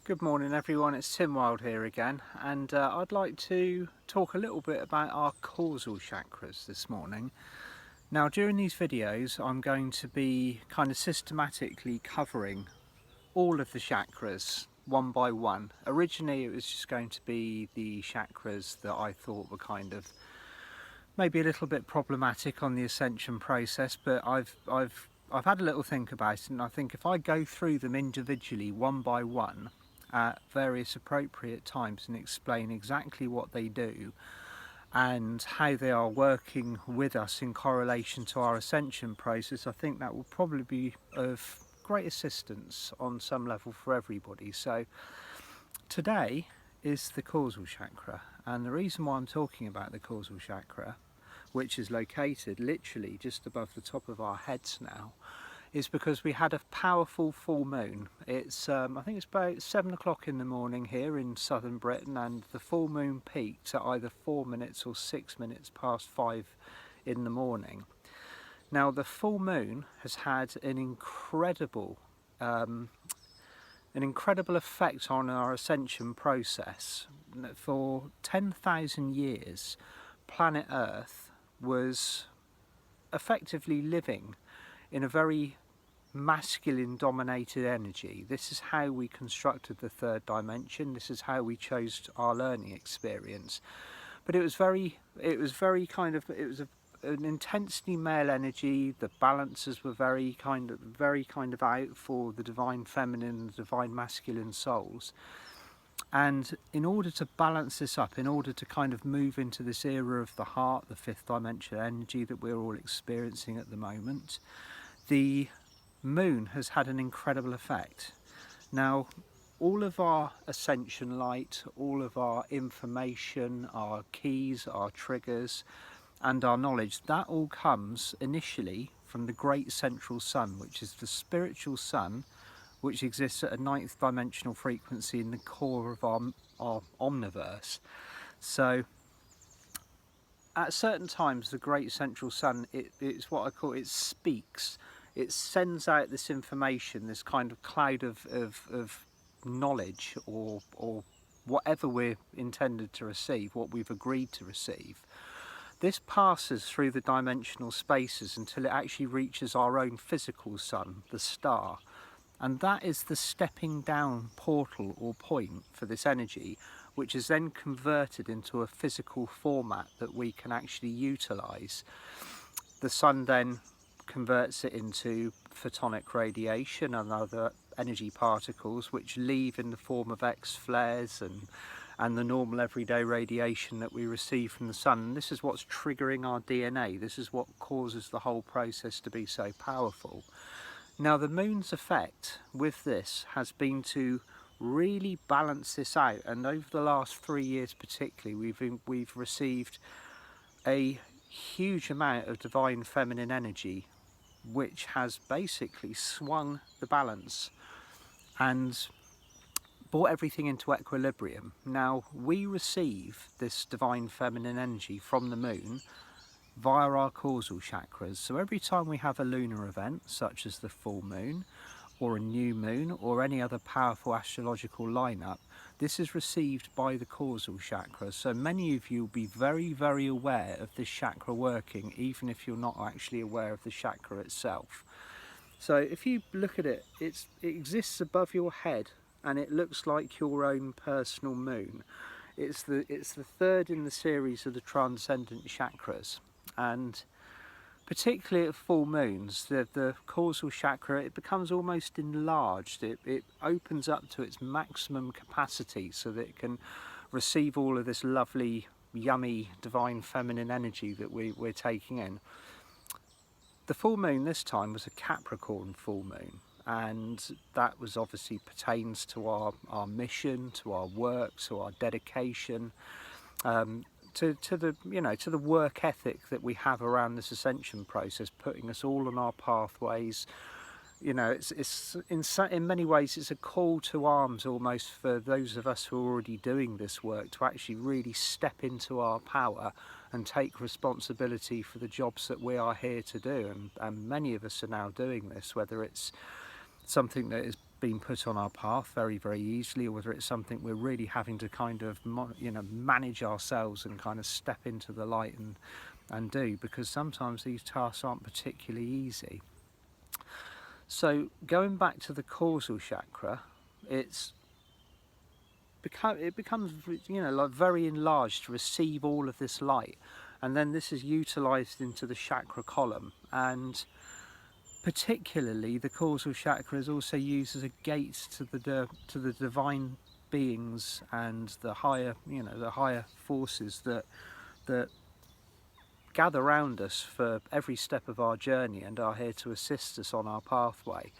Good morning everyone, it's Tim Wild here again, and I'd like to talk a little bit about our causal chakras this morning. Now during these videos I'm going to be kind of systematically covering all of the chakras one by one. Originally it was just going to be the chakras that I thought were kind of maybe a little bit problematic on the ascension process, but I've had a little think about it, and I think if I go through them individually one by one at various appropriate times and explain exactly what they do and how they are working with us in correlation to our ascension process, I think that will probably be of great assistance on some level for everybody. So today is the causal chakra, and the reason why I'm talking about the causal chakra, which is located literally just above the top of our heads now, is because we had a powerful full moon. It's I think it's about 7 o'clock in the morning here in southern Britain, and the full moon peaked at either 4 minutes or 6 minutes past 5 in the morning. Now the full moon has had an incredible effect on our ascension process. For 10,000 years planet Earth was effectively living in a very masculine dominated energy. This is how we constructed the third dimension. This is how we chose our learning experience. But it was an intensely male energy. The balances were very kind of out for the divine feminine and the divine masculine souls. And in order to balance this up, in order to kind of move into this era of the heart, the fifth dimensional energy that we're all experiencing at the moment, the moon has had an incredible effect. Now, all of our ascension light, all of our information, our keys, our triggers, and our knowledge, that all comes initially from the great central sun, which is the spiritual sun, which exists at a ninth dimensional frequency in the core of our omniverse. So at certain times the great central sun, it's what I call, it speaks. It sends out this information, this kind of cloud of knowledge, or whatever we're intended to receive, what we've agreed to receive. This passes through the dimensional spaces until it actually reaches our own physical sun, the star. And that is the stepping down portal or point for this energy, which is then converted into a physical format that we can actually utilize. The sun then converts it into photonic radiation and other energy particles, which leave in the form of X flares and the normal everyday radiation that we receive from the sun. And this is what's triggering our DNA. This is what causes the whole process to be so powerful. Now the moon's effect with this has been to really balance this out, and over the last 3 years particularly we've received a huge amount of divine feminine energy, which has basically swung the balance and brought everything into equilibrium. Now we receive this divine feminine energy from the moon via our causal chakras. So every time we have a lunar event, such as the full moon or a new moon or any other powerful astrological lineup, this is received by the causal chakra. So many of you will be very, very aware of this chakra working, even if you're not actually aware of the chakra itself. So if you look at it, it exists above your head, and it looks like your own personal moon. It's the third in the series of the transcendent chakras. And particularly at full moons, the causal chakra, it becomes almost enlarged. It opens up to its maximum capacity so that it can receive all of this lovely, yummy, divine feminine energy that we're taking in. The full moon this time was a Capricorn full moon, and that was obviously pertains to our mission, to our work, to our dedication, to the work ethic that we have around this ascension process, putting us all on our pathways. You know, it's in many ways it's a call to arms almost for those of us who are already doing this work to actually really step into our power and take responsibility for the jobs that we are here to do. And many of us are now doing this, whether it's something that is been put on our path very, very easily, or whether it's something we're really having to kind of manage ourselves and kind of step into the light and do, because sometimes these tasks aren't particularly easy. So going back to the causal chakra, it becomes like very enlarged to receive all of this light, and then this is utilized into the chakra column. And particularly the causal chakra is also used as a gate to the divine beings and the higher forces that gather around us for every step of our journey and are here to assist us on our pathway.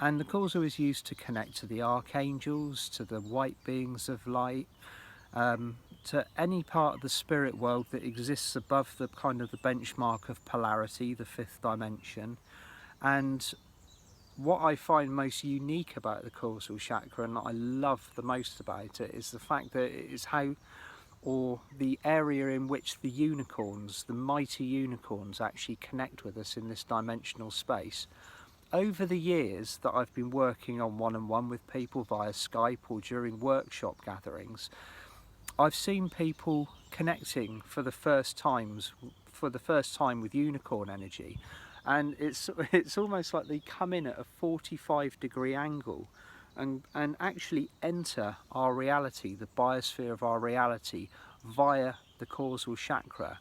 And the causal is used to connect to the archangels, to the white beings of light, to any part of the spirit world that exists above the kind of the benchmark of polarity, the fifth dimension. And what I find most unique about the causal chakra, and that I love the most about it, is the fact that it is the area in which the unicorns, the mighty unicorns, actually connect with us in this dimensional space. Over the years that I've been working on one-on-one with people via Skype or during workshop gatherings, I've seen people connecting for the first time with unicorn energy, and it's almost like they come in at a 45-degree angle and actually enter our reality, the biosphere of our reality, via the causal chakra.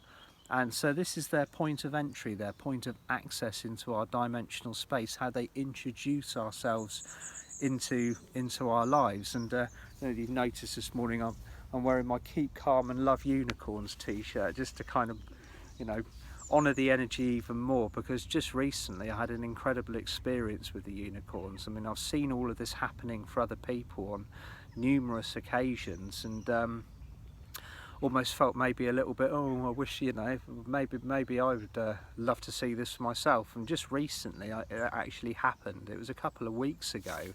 And so this is their point of entry, their point of access into our dimensional space, how they introduce ourselves into our lives. And you've noticed this morning I'm wearing my Keep Calm and Love Unicorns t-shirt, just to kind of honour the energy even more, because just recently I had an incredible experience with the unicorns. I mean, I've seen all of this happening for other people on numerous occasions, and almost felt maybe a little bit, oh, I wish, maybe I would love to see this for myself. And just recently it actually happened. It was a couple of weeks ago,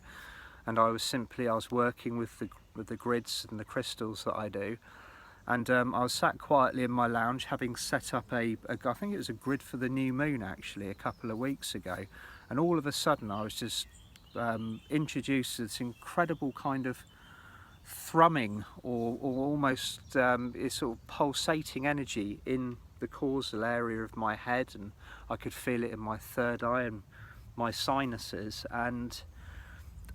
and I was working with the grids and the crystals that I do. And I was sat quietly in my lounge, having set up I think it was a grid for the new moon actually a couple of weeks ago, and all of a sudden I was just introduced to this incredible kind of thrumming or almost sort of pulsating energy in the causal area of my head, and I could feel it in my third eye and my sinuses. And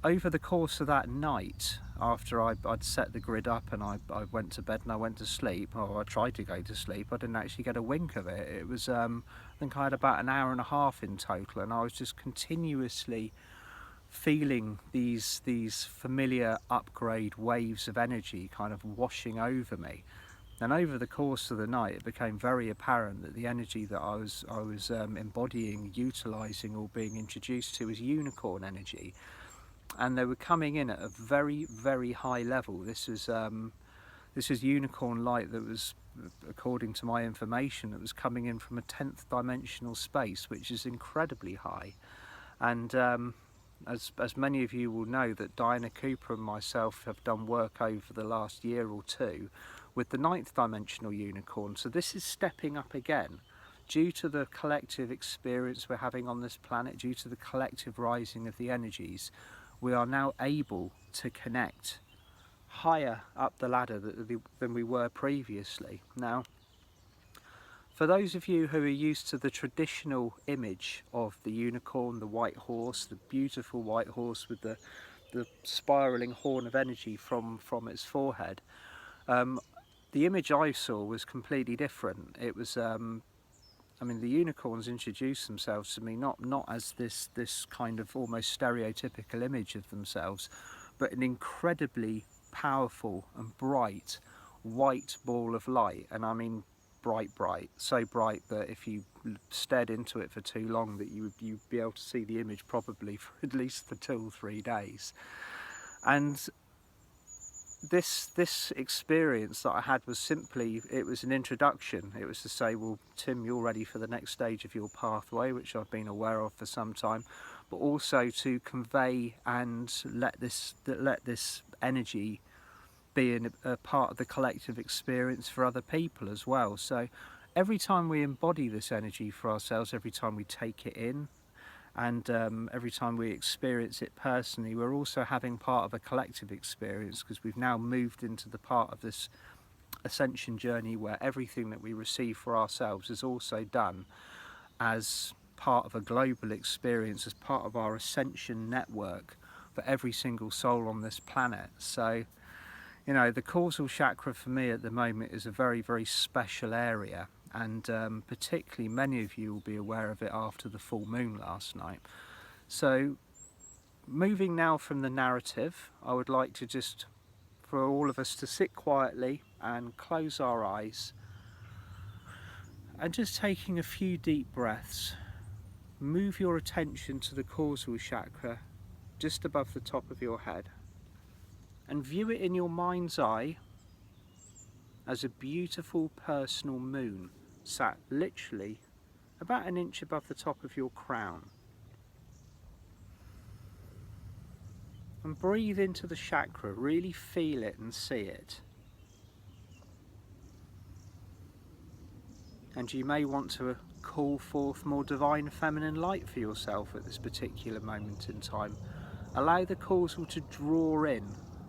over the course of that night, after I'd set the grid up and I went to bed and I went to sleep, or I tried to go to sleep, I didn't actually get a wink of it. It was, I think I had about an hour and a half in total, and I was just continuously feeling these familiar upgrade waves of energy kind of washing over me. And over the course of the night, it became very apparent that the energy that I was embodying, utilising, or being introduced to was unicorn energy. And they were coming in at a very, very high level. This was unicorn light that was, according to my information, that was coming in from a 10th dimensional space, which is incredibly high. And as many of you will know, that Diana Cooper and myself have done work over the last year or two with the 9th dimensional unicorn. So this is stepping up again, due to the collective experience we're having on this planet, due to the collective rising of the energies. We are now able to connect higher up the ladder than we were previously. Now, for those of you who are used to the traditional image of the unicorn, the white horse, the beautiful white horse with the spiralling horn of energy from its forehead, the image I saw was completely different. It was I mean, the unicorns introduced themselves to me not as this kind of almost stereotypical image of themselves, but an incredibly powerful and bright white ball of light. And I mean bright, so bright that if you stared into it for too long, that you'd be able to see the image probably for at least for 2 or 3 days. And this experience that I had was simply, it was an introduction. It was to say, well, Tim, you're ready for the next stage of your pathway, which I've been aware of for some time, but also to convey and let this energy be a part of the collective experience for other people as well. So every time we embody this energy for ourselves, every time we take it in, and every time we experience it personally, we're also having part of a collective experience, because we've now moved into the part of this ascension journey where everything that we receive for ourselves is also done as part of a global experience, as part of our ascension network for every single soul on this planet. So, you know, the causal chakra for me at the moment is a very, very special area, and particularly many of you will be aware of it after the full moon last night. So moving now from the narrative, I would like to just, for all of us to sit quietly and close our eyes, and just taking a few deep breaths, move your attention to the causal chakra just above the top of your head, and view it in your mind's eye as a beautiful personal moon sat literally about an inch above the top of your crown. And breathe into the chakra, really feel it and see it. And you may want to call forth more divine feminine light for yourself at this particular moment in time. Allow the causal to draw in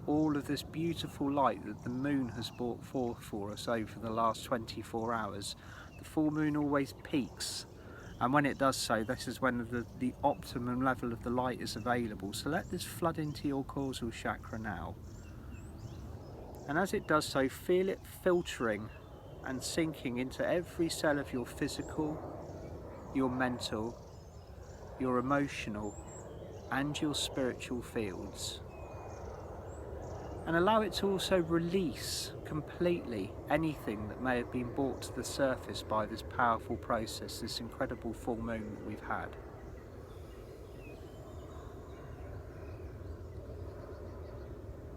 all of this beautiful light that the moon has brought forth for us over the last 24 hours. The full moon always peaks, and when it does so, this is when the optimum level of the light is available. So let this flood into your causal chakra now. And as it does so, feel it filtering and sinking into every cell of your physical, your mental, your emotional, and your spiritual fields. And allow it to also release completely anything that may have been brought to the surface by this powerful process, this incredible full moon that we've had.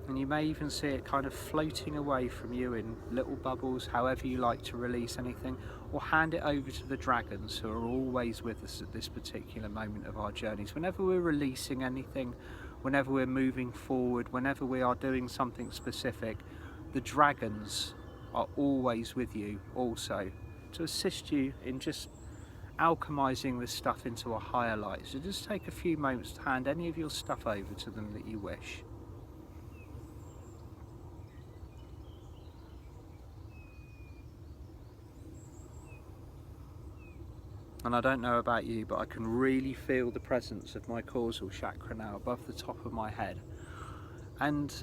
And you may even see it kind of floating away from you in little bubbles, however you like to release anything, or hand it over to the dragons, who are always with us at this particular moment of our journeys. Whenever we're releasing anything, whenever we're moving forward, whenever we are doing something specific, the dragons are always with you also to assist you in just alchemizing this stuff into a higher light. So just take a few moments to hand any of your stuff over to them that you wish. And I don't know about you, but I can really feel the presence of my causal chakra now above the top of my head. And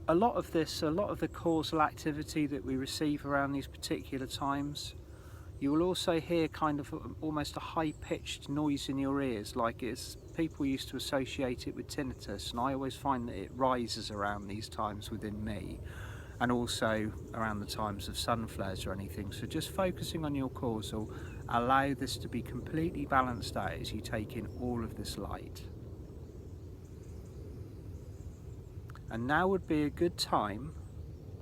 a lot of the causal activity that we receive around these particular times, you will also hear kind of almost a high-pitched noise in your ears, like people used to associate it with tinnitus, and I always find that it rises around these times within me, and also around the times of sun flares or anything. So just focusing on your causal, allow this to be completely balanced out as you take in all of this light. And now would be a good time,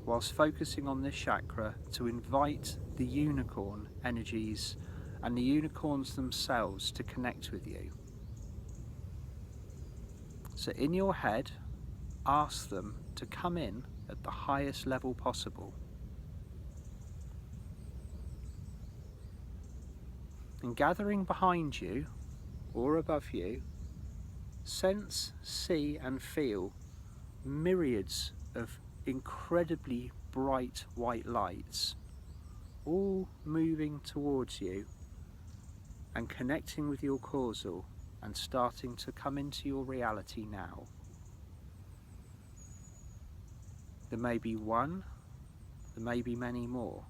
whilst focusing on this chakra, to invite the unicorn energies and the unicorns themselves to connect with you. So in your head, ask them to come in at the highest level possible. And gathering behind you or above you, sense, see and feel myriads of incredibly bright white lights, all moving towards you and connecting with your causal and starting to come into your reality now. There may be one, there may be many more.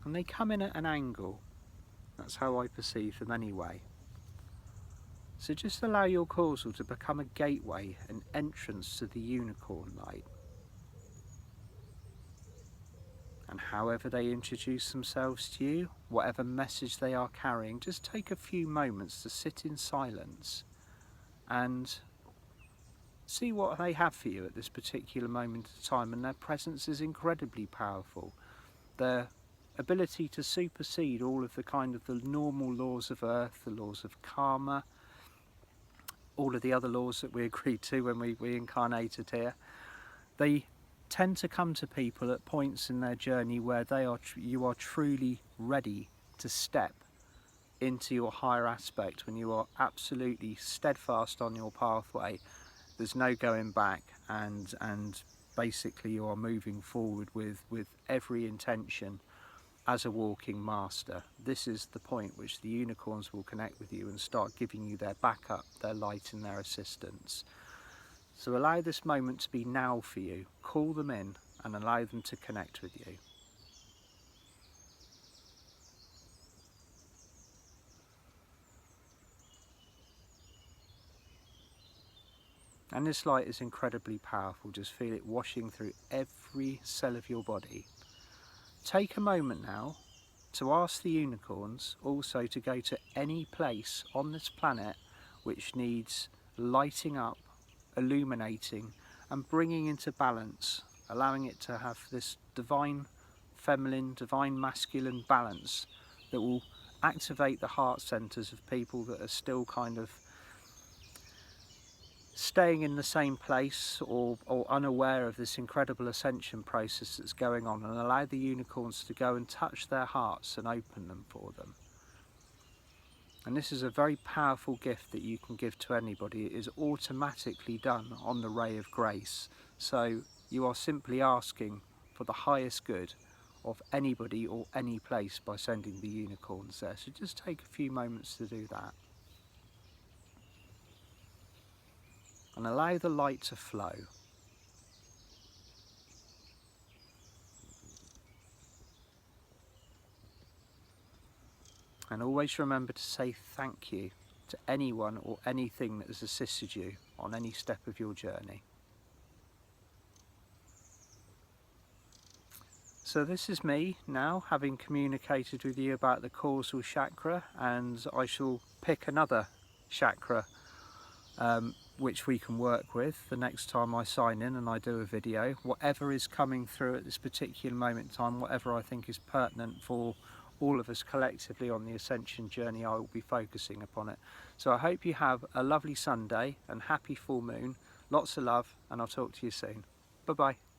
And they come in at an angle. That's how I perceive them anyway. So just allow your causal to become a gateway, an entrance to the unicorn light. And however they introduce themselves to you, whatever message they are carrying, just take a few moments to sit in silence and see what they have for you at this particular moment of time. And their presence is incredibly powerful. Their ability to supersede all of the normal laws of earth, the laws of karma, all of the other laws that we agreed to when we incarnated here. They tend to come to people at points in their journey where you are truly ready to step into your higher aspect, when you are absolutely steadfast on your pathway, there's no going back, and basically you are moving forward with every intention as a walking master. This is the point which the unicorns will connect with you and start giving you their backup, their light and their assistance. So allow this moment to be now for you. Call them in and allow them to connect with you. And this light is incredibly powerful. Just feel it washing through every cell of your body. Take a moment now to ask the unicorns also to go to any place on this planet which needs lighting up, illuminating and bringing into balance, allowing it to have this divine feminine, divine masculine balance that will activate the heart centers of people that are still kind of staying in the same place or unaware of this incredible ascension process that's going on, and allow the unicorns to go and touch their hearts and open them for them. And this is a very powerful gift that you can give to anybody. It is automatically done on the ray of grace. So you are simply asking for the highest good of anybody or any place by sending the unicorns there. So just take a few moments to do that. And allow the light to flow. And always remember to say thank you to anyone or anything that has assisted you on any step of your journey. So this is me now, having communicated with you about the causal chakra, and I shall pick another chakra which we can work with the next time I sign in and I do a video. Whatever is coming through at this particular moment in time, whatever I think is pertinent for all of us collectively on the ascension journey, I will be focusing upon it. So I hope you have a lovely Sunday and happy full moon. Lots of love, and I'll talk to you soon. Bye bye.